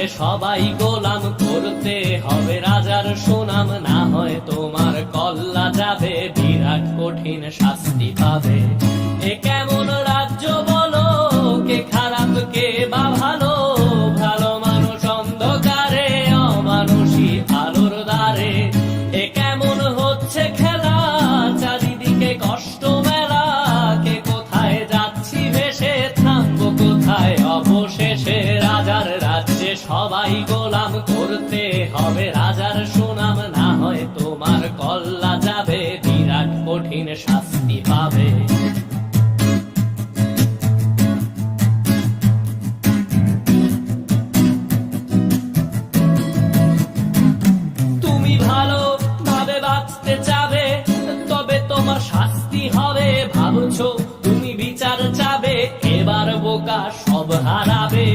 রাজ্যে সবাই গোলাম, করতে হবে রাজার সুনাম, না হয় তোমার কল্লা যাবে, বিরাট কঠিন শাস্তি পাবে। এ কেমন রাজ্য বলো, কে খারাপ কে বা ভালো, ভালো মানুষ অন্ধকারে, অমানুষী আলোর দ্বারে। এ কেমন হচ্ছে খেলা, চারিদিকে কষ্ট মেলা, কে কোথায় যাচ্ছি ভেসে, থামবো কোথায় অবশেষে। রাজার রাজ্যে সবাই গোলাম, করতে হবে রাজার সুনাম, না হয় তোমার কল্লা যাবে, বিরাট কঠিন শাস্তি পাবে। তুমি ভালো ভাবে বাঁচতে চাবে, তবে তোমার শাস্তি হবে। ভাবছো তুমি বিচার চাবে, এবার বোকা সব হারাবে।